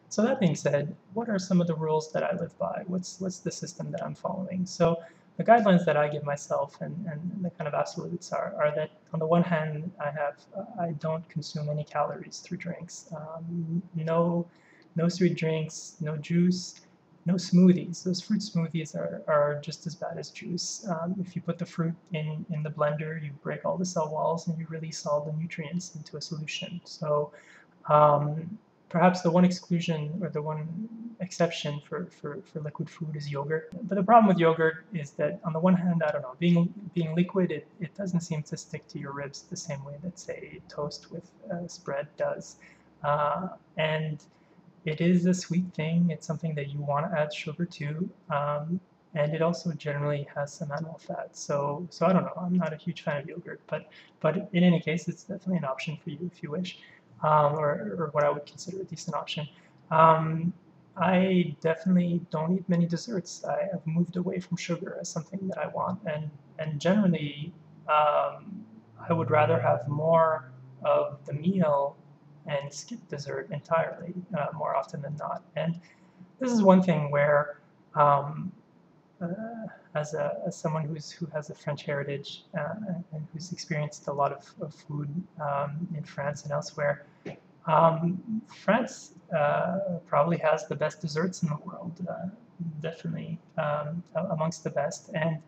So that being said, what are some of the rules that I live by? What's the system that I'm following? So the guidelines that I give myself and the kind of absolutes are that on the one hand, I don't consume any calories through drinks. No sweet drinks, no juice, no smoothies. Those fruit smoothies are just as bad as juice. If you put the fruit in the blender, you break all the cell walls and you release all the nutrients into a solution. So um, perhaps the one exclusion or the one exception for liquid food is yogurt. But the problem with yogurt is that on the one hand, I don't know, being liquid, it doesn't seem to stick to your ribs the same way that, say, toast with spread does. And it is a sweet thing. It's something that you want to add sugar to. And it also generally has some animal fat. So I don't know. I'm not a huge fan of yogurt, but in any case, it's definitely an option for you if you wish, or what I would consider a decent option. Um, I definitely don't eat many desserts. I have moved away from sugar as something that I want, and generally, I would rather have more of the meal and skip dessert entirely more often than not. And this is one thing where, um, uh, as someone who has a French heritage and who's experienced a lot of food in France and elsewhere, France probably has the best desserts in the world, definitely amongst the best. And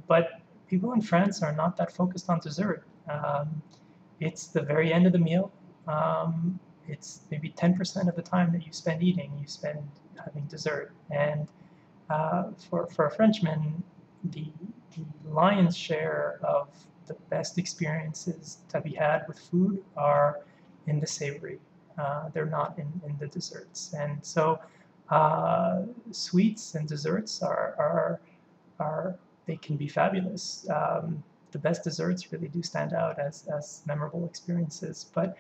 but people in France are not that focused on dessert. It's the very end of the meal. Um, it's maybe 10% of the time that you spend eating, you spend having dessert. And for a Frenchman, the, the lion's share of the best experiences to be had with food are in the savory. They're not in the desserts. And so sweets and desserts are they can be fabulous. The best desserts really do stand out as memorable experiences, but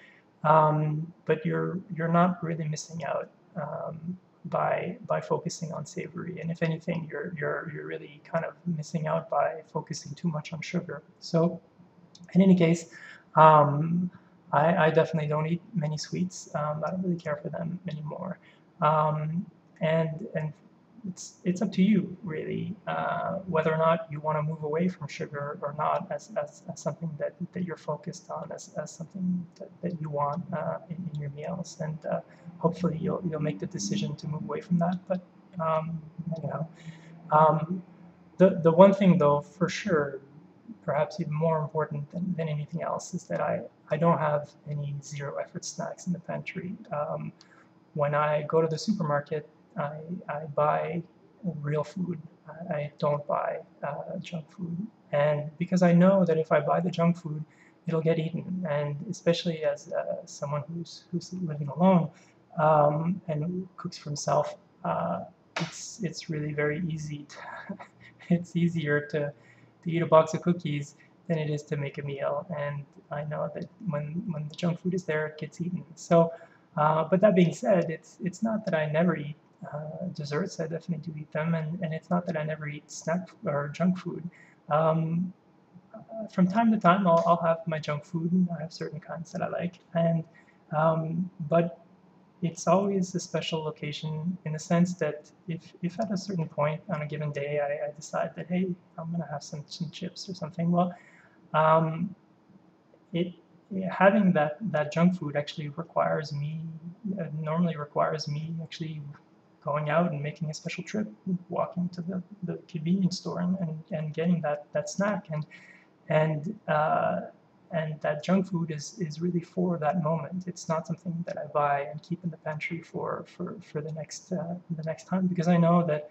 you're not really missing out by focusing on savory. And if anything, you're really kind of missing out by focusing too much on sugar. So in any case, um, I definitely don't eat many sweets. I don't really care for them anymore. Um, and it's up to you really whether or not you want to move away from sugar or not as something that you're focused on as something that you want in your meals. And hopefully you'll make the decision to move away from that. But um, you know, um, the one thing though for sure, perhaps even more important than anything else, is that I don't have any zero effort snacks in the pantry. When I go to the supermarket, I buy real food. I don't buy junk food. And because I know that if I buy the junk food, it'll get eaten. And especially as someone who's living alone and who cooks for himself, it's really very easy. It's easier to eat a box of cookies than it is to make a meal. And I know that when the junk food is there, it gets eaten. So but that being said, it's not that I never eat desserts. I definitely do eat them, and it's not that I never eat snack or junk food. Um, from time to time, I'll have my junk food, and I have certain kinds that I like, and but it's always a special location in the sense that if at a certain point on a given day I decide that hey, I'm gonna have some chips or something, well, um, it having that junk food actually requires me normally requires me actually going out and making a special trip, walking to the convenience store and getting that snack and and that junk food is really for that moment. It's not something that I buy and keep in the pantry for the next time because I know that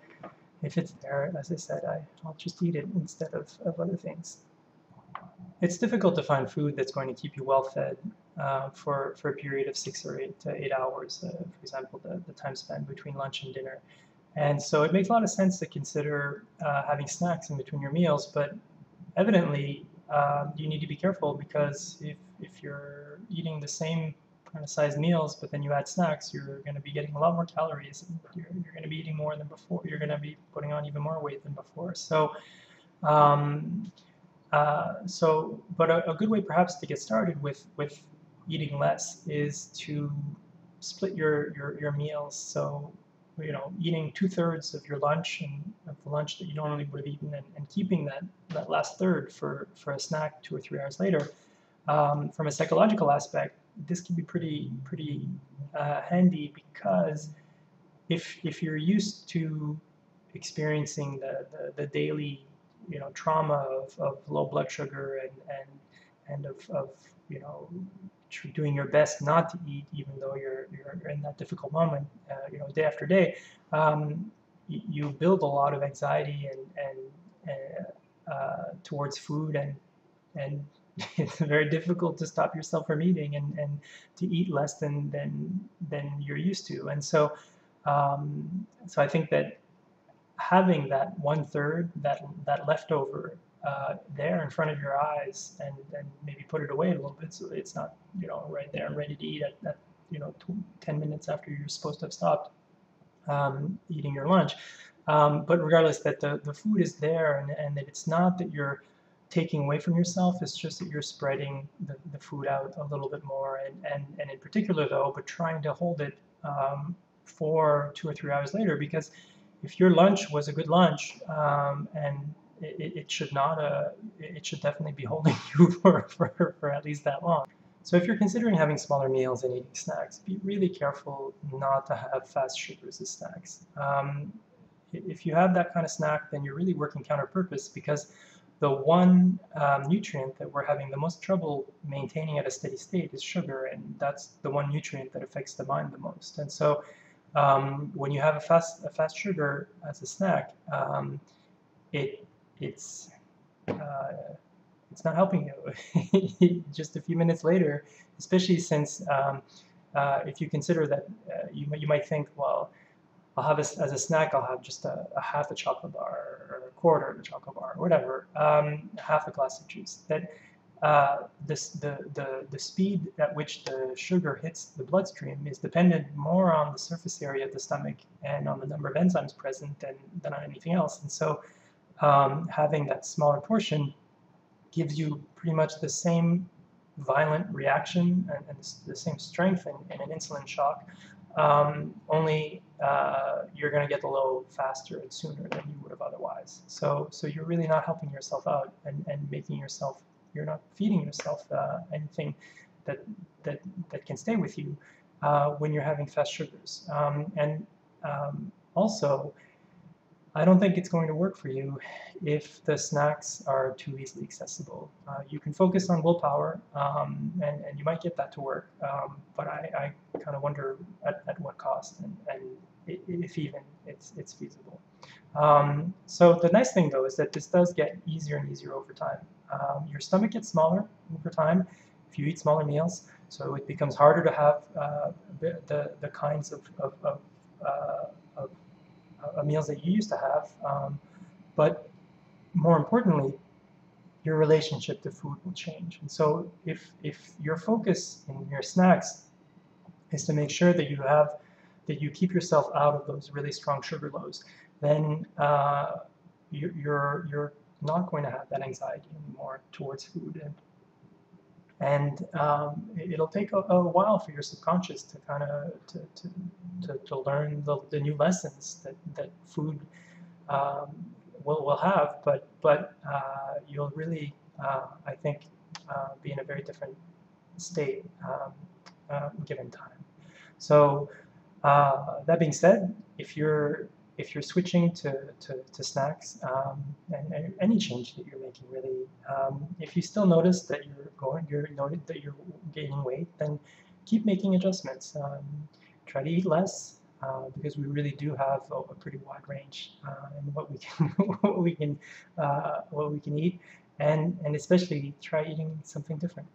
if it's there, as I said, I'll just eat it instead of other things. It's difficult to find food that's going to keep you well fed for a period of 6 or 8 hours, for example, the time spent between lunch and dinner. And so it makes a lot of sense to consider having snacks in between your meals, but evidently you need to be careful because if you're eating the same kind of size meals, but then you add snacks, you're going to be getting a lot more calories. And you're going to be eating more than before. You're going to be putting on even more weight than before. Um, but a good way perhaps to get started with eating less is to split your meals. So, eating 2/3 of your lunch and of the lunch that you normally would have eaten, and keeping that last third for a snack 2 or 3 hours later. From a psychological aspect, this can be pretty handy, because if you're used to experiencing the daily trauma of low blood sugar, and of doing your best not to eat, even though you're in that difficult moment, day after day, you build a lot of anxiety towards food, and it's very difficult to stop yourself from eating, and to eat less than you're used to. And so I think that having that 1/3, that leftover, there in front of your eyes, and maybe put it away a little bit, so it's not right there ready to eat at 10 minutes after you're supposed to have stopped eating your lunch. But regardless, that the food is there, and that it's not that you're taking away from yourself, it's just that you're spreading the food out a little bit more, and in particular though, but trying to hold it for 2 or 3 hours later, because if your lunch was a good lunch, and it should not, it should definitely be holding you for at least that long. So if you're considering having smaller meals and eating snacks, be really careful not to have fast sugars as snacks. If you have that kind of snack, then you're really working counter-purpose, because the one nutrient that we're having the most trouble maintaining at a steady state is sugar, and that's the one nutrient that affects the mind the most. And so when you have a fast sugar as a snack, it's not helping you. Just a few minutes later, especially since if you consider that you might think, well, I'll have as a snack, I'll have just a half a chocolate bar, or a quarter of a chocolate bar, or whatever, half a glass of juice. That the speed at which the sugar hits the bloodstream is dependent more on the surface area of the stomach and on the number of enzymes present than on anything else. And so having that smaller portion gives you pretty much the same violent reaction, and the same strength in an insulin shock, only you're going to get the low faster and sooner than you would have otherwise. So you're really not helping yourself out, and making yourself, you're not feeding yourself anything that can stay with you when you're having fast sugars. Also, I don't think it's going to work for you if the snacks are too easily accessible. You can focus on willpower, and you might get that to work, but I kind of wonder at what cost, and if even it's feasible. So the nice thing though is that this does get easier and easier over time. Your stomach gets smaller over time if you eat smaller meals, so it becomes harder to have the kinds of meals that you used to have, but more importantly, your relationship to food will change. And so if your focus in your snacks is to make sure that you keep yourself out of those really strong sugar lows, then you're not going to have that anxiety anymore towards food. And it'll take a while for your subconscious to kind of to learn the new lessons that food will have, but you'll really, I think, be in a very different state given time. So that being said, if you're switching to snacks, and any change that you're making, really, if you still notice that you're gaining weight, then keep making adjustments. Try to eat less, because we really do have a pretty wide range in what we can what we can eat, and especially try eating something different.